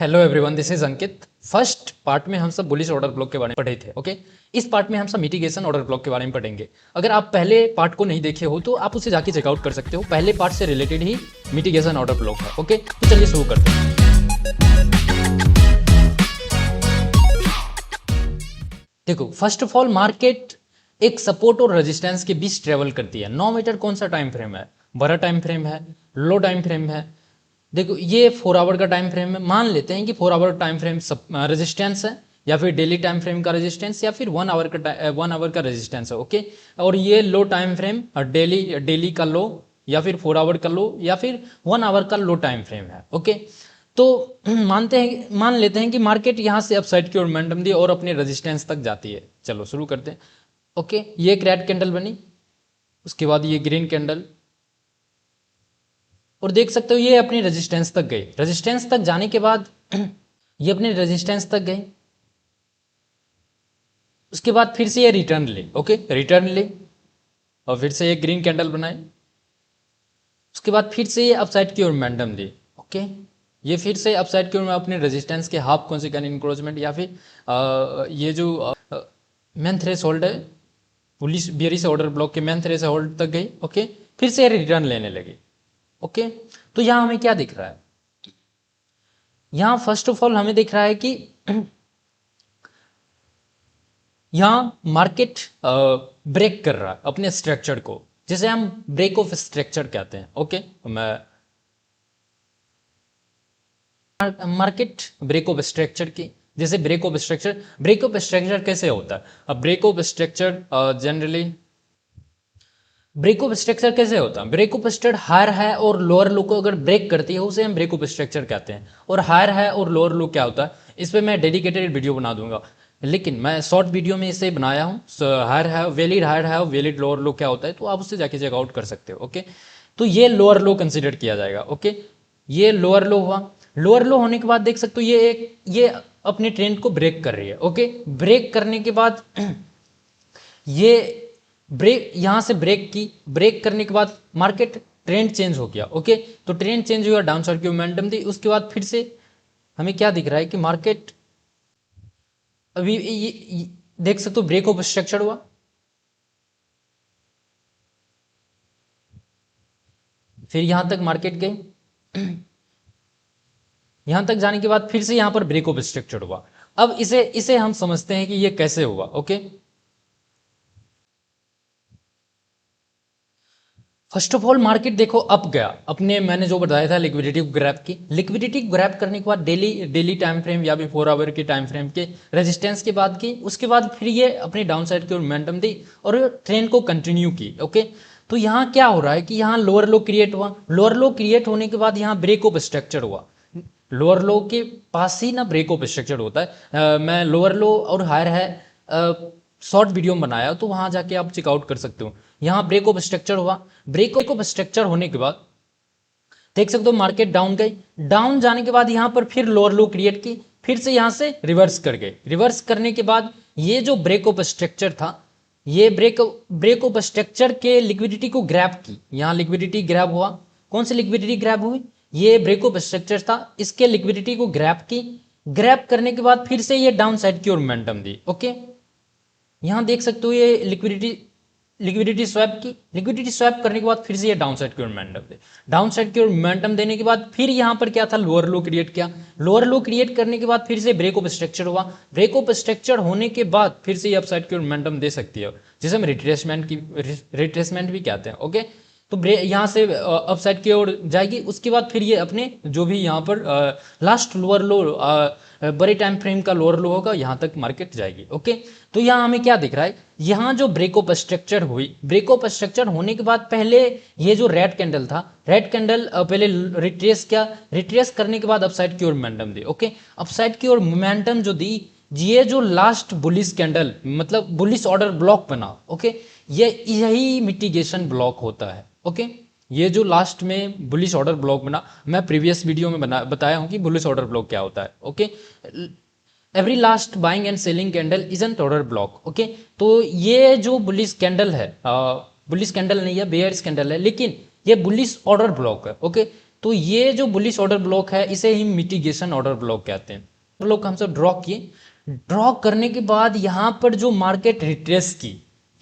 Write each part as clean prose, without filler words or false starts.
Hello everyone, this is Ankit. First part में हम सब बुलिश ऑर्डर ब्लॉक के बारे में पढ़े थे। ओके, इस पार्ट में हम सब मिटिगेशन ऑर्डर ब्लॉक के बारे में पढ़ेंगे। अगर आप पहले पार्ट को नहीं देखे हो तो आप उसे जाके चेकआउट कर सकते हो। पहले पार्ट से रिलेटेड ही मिटिगेशन ऑर्डर ब्लॉक है। ओके, तो चलिए शुरू करते हैं। देखो, फर्स्ट ऑफ ऑल मार्केट एक सपोर्ट और रेजिस्टेंस के बीच ट्रेवल करती है। नो मैटर कौन सा टाइम फ्रेम है, बड़ा टाइम फ्रेम है, लो टाइम फ्रेम है। देखो, ये 4 आवर का टाइम फ्रेम है। मान लेते हैं कि 4 आवर टाइम फ्रेम रेजिस्टेंस है, या फिर डेली टाइम फ्रेम का रेजिस्टेंस, या फिर 1 आवर का रेजिस्टेंस है। ओके, और ये लो टाइम फ्रेम डेली का लो, या फिर 4 आवर का लो, या फिर 1 आवर का लो टाइम फ्रेम है। ओके, तो मान लेते हैं कि मार्केट यहाँ से अपसाइड की ओर मोमेंटम दी और अपने रेजिस्टेंस तक जाती है। चलो शुरू करते हैं। ओके, ये एक रेड कैंडल बनी, उसके बाद ये ग्रीन कैंडल, और देख सकते हो ये अपनी रेजिस्टेंस तक गई। रेजिस्टेंस तक जाने के बाद ये अपने रेजिस्टेंस तक गई। उसके बाद फिर से ये रिटर्न ले। ओके, रिटर्न ले, और फिर से ये ग्रीन कैंडल बनाए। उसके बाद फिर से ये अपसाइड की ओर मोमेंटम दी। ओके, ये फिर से अपसाइड की ओर में अपने रेजिस्टेंस के हाफ कॉन्सिक्वेंट इंक्रोचमेंट, या फिर ये जो मेन थ्रेशोल्ड है, बुलिश बियरिश ऑर्डर ब्लॉक के मेन थ्रेशोल्ड तक गई। ओके, फिर से रिटर्न लेने लगी। ओके, तो यहां हमें क्या दिख रहा है? यहां फर्स्ट ऑफ ऑल हमें दिख रहा है कि यहां मार्केट ब्रेक कर रहा है अपने स्ट्रक्चर को, जिसे हम ब्रेक ऑफ स्ट्रक्चर कहते हैं। ओके, मैं मार्केट ब्रेक ऑफ स्ट्रक्चर की, जैसे ब्रेक ऑफ स्ट्रक्चर कैसे होता है? अब break of structure generally break of structure कैसे होता है? ब्रेक ऑफ स्ट्रक्चर हायर है और लोअर लो को अगर ब्रेक करती है, उसे हम ब्रेक ऑफ स्ट्रक्चर कहते हैं। और हायर है और लोअर लो क्या होता है, इस पर मैं डेडिकेटेड वीडियो बना दूंगा, लेकिन मैं शॉर्ट वीडियो में इसे बनाया हूँ। हायर है, वैलिड हायर है, वैलिड लोअर लो क्या होता है, तो आप उससे जाके चेकआउट कर सकते हो। ओके, तो ये लोअर लो कंसिडर किया जाएगा। ओके, ये लोअर लो हुआ। लोअर लो होने के बाद देख सकते हो ये अपने ट्रेंड को ब्रेक कर रही है। ओके, ब्रेक करने के बाद ये ब्रेक यहां से ब्रेक करने के बाद मार्केट ट्रेंड चेंज हो गया। ओके, तो ट्रेंड चेंज हुआ, डाउन साइड की मोमेंटम दी। उसके बाद फिर से हमें क्या दिख रहा है कि मार्केट अभी ये देख सकते हो ब्रेक ऑफ स्ट्रक्चर हुआ, फिर यहां तक मार्केट गई। यहां तक जाने के बाद फिर से यहां पर ब्रेक ऑफ स्ट्रक्चर हुआ। अब इसे हम समझते हैं कि ये कैसे हुआ। Okay, first of all market देखो अप गया अपने, मैंने जो बताया था लिक्विडिटी ग्रैप की। लिक्विडिटी ग्रैप करने के बाद डेली टाइम फ्रेम या फिर 4 आवर के टाइम फ्रेम के रेजिस्टेंस के बाद की, उसके बाद फिर ये अपनी डाउन साइड की ओर मोमेंटम दी और ट्रेंड को कंटिन्यू की। ओके, तो यहाँ क्या हो रहा है कि यहाँ लोअर लो क्रिएट हुआ। लोअर लो क्रिएट होने के बाद यहाँ ब्रेक ऑफ स्ट्रक्चर हुआ। लोअर लो के पास ही ना ब्रेक ऑफ स्ट्रक्चर होता है। मैं लोअर लो और हायर है शॉर्ट वीडियो में बनाया, तो वहां जाके आप चेकआउट कर सकते हो। यहाँ ब्रेक ऑफ स्ट्रक्चर हुआ। ब्रेक ऑफ स्ट्रक्चर होने के बाद देख सकते हो मार्केट डाउन गई। डाउन जाने के बाद यहाँ पर फिर लोअर लो क्रिएट की, फिर से यहाँ से रिवर्स कर गए। रिवर्स करने के बाद ये जो ब्रेक ऑफ स्ट्रक्चर था, ये ब्रेक ऑफ स्ट्रक्चर के लिक्विडिटी को ग्रैब की। यहाँ लिक्विडिटी ग्रैब हुआ। कौन सी लिक्विडिटी ग्रैब हुई? ये ब्रेक ऑफ स्ट्रक्चर था, इसके लिक्विडिटी को ग्रैब की। ग्रैब करने के बाद फिर से ये डाउन साइड की ओर मोमेंटम दी। ओके, यहां देख सकते हो ये लिक्विडिटी स्वैप करने के बाद फिर से ये डाउन साइड की ओर मोमेंटम दे। डाउन साइड की ओर मोमेंटम देने के बाद फिर यहां पर क्या था, लोअर लो क्रिएट किया। लोअर लो क्रिएट करने के बाद फिर से ब्रेक ऑफ स्ट्रक्चर हुआ। ब्रेक ऑफ स्ट्रक्चर होने के बाद फिर से ये अपसाइड की ओर मोमेंटम दे सकती है, जिसे हम रिट्रेसमेंट भी कहते हैं। ओके, तो यहाँ से अपसाइड की ओर जाएगी। उसके बाद फिर ये अपने जो भी यहाँ पर लास्ट लोअर लो बड़े टाइम फ्रेम का लोअर लो होगा, यहाँ तक मार्केट जाएगी। ओके, तो यहाँ हमें क्या दिख रहा है, यहाँ जो ब्रेक ऑफ स्ट्रक्चर हुई, ब्रेक ऑफ स्ट्रक्चर होने के बाद पहले ये जो रेड कैंडल था, रेड कैंडल पहले रिट्रेस करने के बाद अपसाइड की ओर मोमेंटम दी। ओके, अपसाइड की ओर मोमेंटम जो दी, ये जो लास्ट बुलिश कैंडल मतलब बुलिश ऑर्डर ब्लॉक बना। ओके, यही मिटिगेशन ब्लॉक होता है। ओके, ये जो लास्ट में बुलिश ऑर्डर ब्लॉक बना, मैं प्रीवियस वीडियो में बताया हूं कि बुलिश ऑर्डर ब्लॉक क्या होता है। Okay, every last buying and selling candle is an order block. Okay, तो ये जो बुलिश कैंडल है, बुलिश कैंडल नहीं है, बेयर्स कैंडल है, लेकिन ये बुलिश ऑर्डर ब्लॉक है। ओके, तो ये जो बुलिश ऑर्डर ब्लॉक है इसे ही मिटिगेशन ऑर्डर ब्लॉक कहते हैं। ब्लॉक हम सब ड्रॉ किए, ड्रॉ करने के बाद यहाँ पर जो मार्केट रिट्रेस की,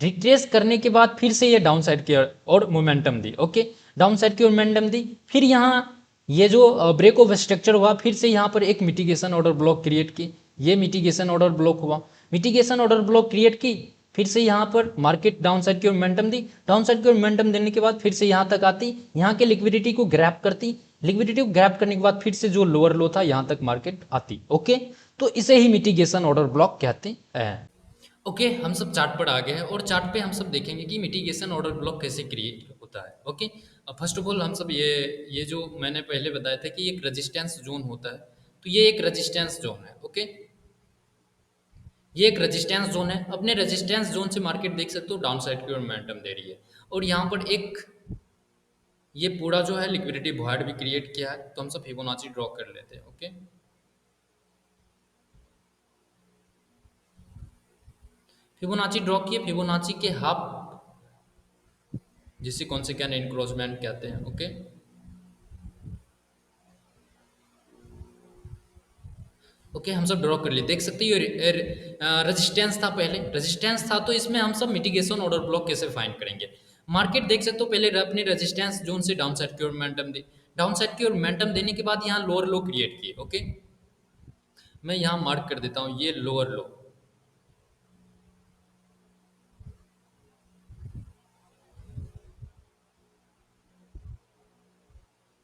रिट्रेस करने के बाद फिर से ये डाउन साइड की और मोमेंटम दी। ओके, डाउन साइड की और मोमेंटम दी, फिर यहाँ ये जो ब्रेक ऑफ स्ट्रक्चर हुआ, फिर से यहाँ पर एक मिटिगेशन ऑर्डर ब्लॉक क्रिएट की, ये मिटिगेशन ऑर्डर ब्लॉक हुआ, मिटिगेशन ऑर्डर ब्लॉक क्रिएट की, फिर से यहाँ पर मार्केट डाउन साइड की ओर मोमेंटम दी, डाउन साइड की ओर मोमेंटम देने के बाद फिर से यहाँ तक आती, यहाँ के लिक्विडिटी को ग्रैब करती, लिक्विडिटी को ग्रैब करने के बाद फिर से जो लोअर लो था यहाँ तक मार्केट आती। ओके, तो इसे ही मिटिगेशन ऑर्डर ब्लॉक कहते हैं। ओके, हम सब चार्ट पर आ गए हैं और चार्ट पे हम सब देखेंगे कि मिटिगेशन ऑर्डर ब्लॉक कैसे क्रिएट होता है। ओके, फर्स्ट ऑफ ऑल हम सब ये जो मैंने पहले बताया था कि एक रेजिस्टेंस जोन होता है, तो ये एक रेजिस्टेंस जोन है। ओके, ये एक रेजिस्टेंस जोन है। अपने रेजिस्टेंस जोन से मार्केट देख सकते हो डाउन साइड की ओर मोमेंटम दे रही है, और यहाँ पर एक ये पूरा जो है लिक्विडिटी वॉइड भी क्रिएट किया है, तो हम सब फिबोनाची ड्रॉ कर लेते हैं। ओके, फिबोनाची ड्रॉ किए, फिबोनाची के हाफ, जिसे कौन से क्या इनक्रोचमेंट कहते हैं। ओके, ओके, हम सब ड्रॉ कर लिए, देख सकते हो ये रेजिस्टेंस था, पहले रेजिस्टेंस था, तो इसमें हम सब मिटिगेशन ऑर्डर ब्लॉक कैसे फाइंड करेंगे। मार्केट देख सकते हो पहले अपने रेजिस्टेंस जोन से डाउन साइड की ओर मोमेंटम दी, डाउन साइड की ओर मोमेंटम देने के बाद यहाँ लोअर लो क्रिएट किए। ओके, मैं यहाँ मार्क कर देता हूँ ये लोअर लो,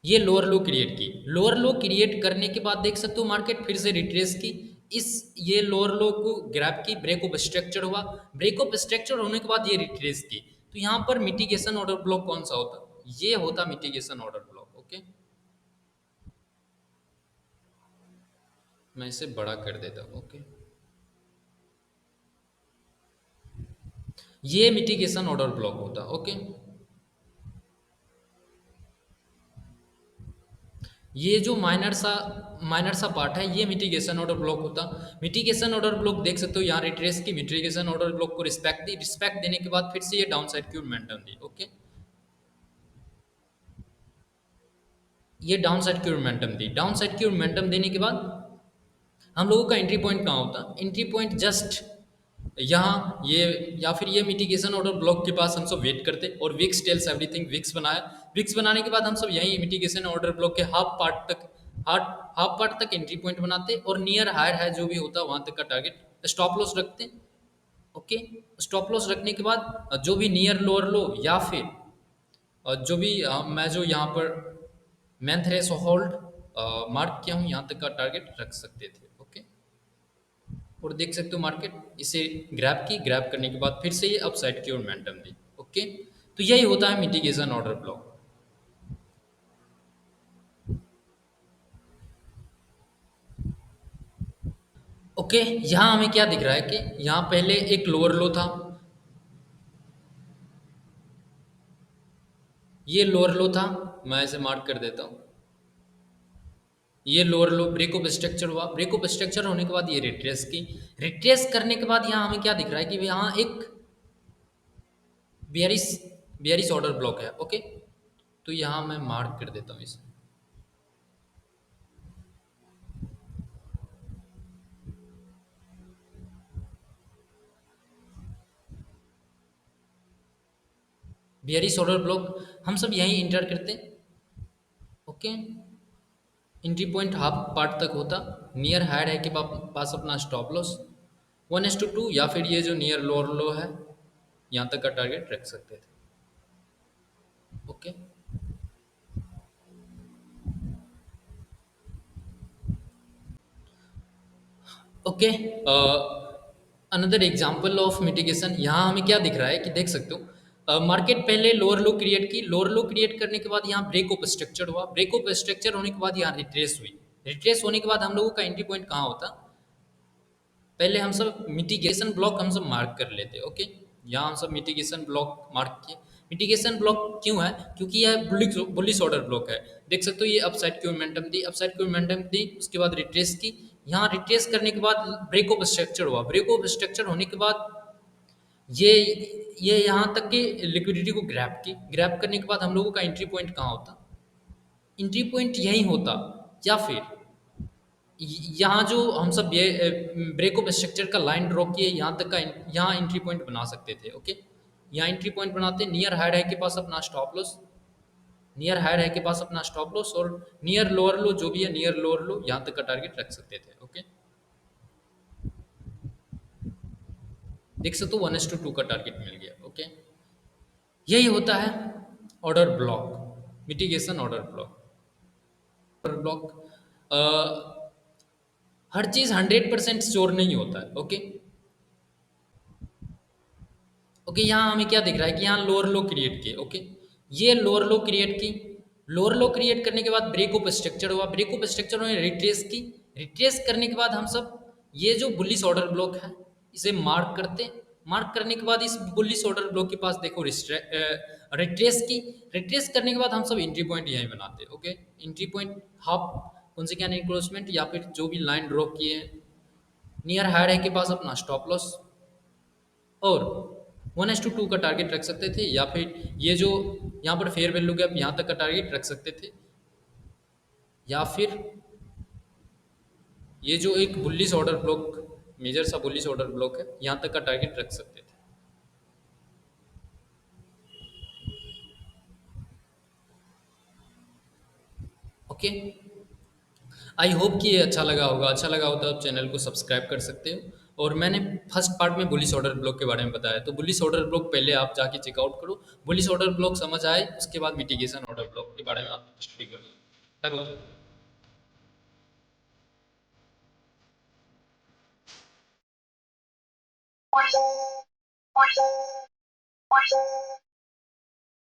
ये लोअर लो क्रिएट की, लोअर लो क्रिएट करने के बाद देख सकते हो मार्केट फिर से रिट्रेस की, इस ये लोअर लो को ग्रैब की, ब्रेक ऑफ स्ट्रक्चर हुआ, ब्रेक ऑफ स्ट्रक्चर होने के बाद ये रिट्रेस की, तो यहाँ पर मिटिगेशन ऑर्डर ब्लॉक कौन सा होता, ये होता मिटिगेशन ऑर्डर ब्लॉक। ओके, मैं इसे बड़ा कर देता हूँ। ओके, ये मिटिगेशन ऑर्डर ब्लॉक होता। ओके, ये जो माइनर सा पार्ट है ये मिटिगेशन ऑर्डर ब्लॉक होता। मिटिगेशन ऑर्डर ब्लॉक देख सकते हो यहाँ रिट्रेस की, मिटिगेशन ऑर्डर ब्लॉक को रिस्पेक्ट दी, रिस्पेक्ट देने के बाद फिर से ये डाउन साइड की मोमेंटम दी। ओके, ये डाउन साइड की मोमेंटम दी, डाउन साइड की मोमेंटम देने के बाद हम लोगों का एंट्री पॉइंट कहाँ होता, एंट्री पॉइंट जस्ट यहाँ ये, या फिर ये मिटिगेशन ऑर्डर ब्लॉक के पास हम सब वेट करते, और विक्स टेल्स एवरीथिंग, विक्स बनाया, विक्स बनाने के बाद हम सब यही मिटिगेशन ऑर्डर ब्लॉक के हाफ पार्ट तक एंट्री पॉइंट बनाते, और नियर हायर है जो भी होता वहां तक का टारगेट स्टॉप लॉस रखते। ओके, स्टॉप लॉस रखने के बाद जो भी नियर लोअर लो या फिर जो भी मैं जो यहाँ पर मैन थ्रेस होल्ड मार्क किया हूँ यहाँ तक का टारगेट रख सकते थे। ओके, और देख सकते हो मार्केट इसे ग्रैब की, ग्रैब करने के बाद फिर से ये अपसाइड की ओर मोमेंटम दी। ओके, तो यही होता है मिटिगेशन ऑर्डर ब्लॉक। ओके, यहाँ हमें क्या दिख रहा है कि यहाँ पहले एक लोअर लो था, ये लोअर लो था, मैं इसे मार्क कर देता हूँ, ये लोअर लो, ब्रेक ऑफ स्ट्रक्चर हुआ, ब्रेक ऑफ स्ट्रक्चर होने के बाद ये रिट्रेस की, रिट्रेस करने के बाद यहाँ हमें क्या दिख रहा है कि यहाँ एक बियरिश बियरिश ऑर्डर ब्लॉक है। ओके, तो यहाँ मैं मार्क कर देता हूँ इसे। बियरिश ऑर्डर ब्लॉक हम सब यहीं इंटर करते हैं। Okay, entry point half part तक होता, नियर हायर है के पास अपना स्टॉप लॉस 1:2, या फिर ये जो नियर लोअर लो है यहाँ तक का टारगेट रख सकते थे। Okay, okay, another example of mitigation, यहाँ हमें क्या दिख रहा है कि देख सकते हो मार्केट पहले लोअर लो क्रिएट की, लोअर लो क्रिएट करने के बाद यहाँ ब्रेक ऑफ स्ट्रक्चर हुआ, ब्रेक ऑफ स्ट्रक्चर होने के बाद यहाँ रिट्रेस हुई, रिट्रेस होने के बाद हम लोगों का एंट्री पॉइंट कहाँ होता, पहले हम सब मिटिगेशन ब्लॉक हम सब मार्क कर लेते। ओके, यहाँ हम सब मिटिगेशन ब्लॉक मार्क किए, मिटिगेशन ब्लॉक क्यों है, क्योंकि यह बुलिश ऑर्डर ब्लॉक है। देख सकते हो ये अपसाइड की मोमेंटम दी, अपसाइड की मोमेंटम दी, उसके बाद रिट्रेस की, यहाँ रिट्रेस करने के बाद ब्रेक ऑफ स्ट्रक्चर हुआ, ब्रेक ऑफ स्ट्रक्चर होने के बाद ये यहाँ तक की लिक्विडिटी को ग्रैब की, ग्रैब करने के बाद हम लोगों का एंट्री पॉइंट कहाँ होता, एंट्री पॉइंट यही होता, या फिर यहाँ जो हम सब ये ब्रेक ऑफ स्ट्रक्चर का लाइन ड्रॉ किए यहाँ तक का, यहाँ एंट्री पॉइंट बना सकते थे। ओके, यहाँ एंट्री पॉइंट बनाते, नियर हाइड है के पास अपना स्टॉप लॉस, नियर हाइड है के पास अपना स्टॉप लॉस, और नियर लोअर लो जो भी है, नियर लोअर लो यहाँ तक का टारगेट रख सकते थे। ओके, देख सकते हो 1:2 का टारगेट मिल गया। ओके, यही होता है order block, mitigation order block. Order block हर चीज 100% श्योर नहीं होता है। ओके, ओके, यहाँ हमें क्या दिख रहा है कि यहाँ लोअर लो क्रिएट किए। ओके, ये लोअर लो क्रिएट की, लोअर लो क्रिएट करने के बाद ब्रेक ऑफ स्ट्रक्चर हुआ, ब्रेक ऑफ स्ट्रक्चर में रिट्रेस की, रिट्रेस करने के बाद हम सब ये जो बुलिश ऑर्डर ब्लॉक है इसे मार्क करते, मार्क करने के बाद इस बुलिश ऑर्डर ब्लॉक के पास देखो रिट्रेस की, रिट्रेस करने के बाद हम सब एंट्री पॉइंट यहीं बनाते। ओके, एंट्री पॉइंट हाफ कौन से क्या इनक्रोचमेंट या फिर जो भी लाइन ड्रॉ किए हैं, नियर हायर है के पास अपना स्टॉप लॉस, और 1:2 का टारगेट रख सकते थे, या फिर ये जो यहाँ पर फेयर वैल्यू गैप यहाँ तक का टारगेट रख सकते थे, या फिर ये जो एक बुलिश ऑर्डर ब्लॉक, मेजर सा बुलिश ऑर्डर ब्लॉक है, यहाँ तक का टारगेट रख सकते थे। ओके, आई होप कि ये अच्छा लगा होगा, अच्छा लगा हो तो आप चैनल को सब्सक्राइब कर सकते हो। और मैंने फर्स्ट पार्ट में बुलिश ऑर्डर ब्लॉक के बारे में बताया, तो बुलिश ऑर्डर ब्लॉक पहले आप जाके चेकआउट करो, बुलिश ऑर्डर ब्लॉक समझ आए उसके बाद मिटिगेशन ऑर्डर ब्लॉक के बारे में आप स्टडी करो।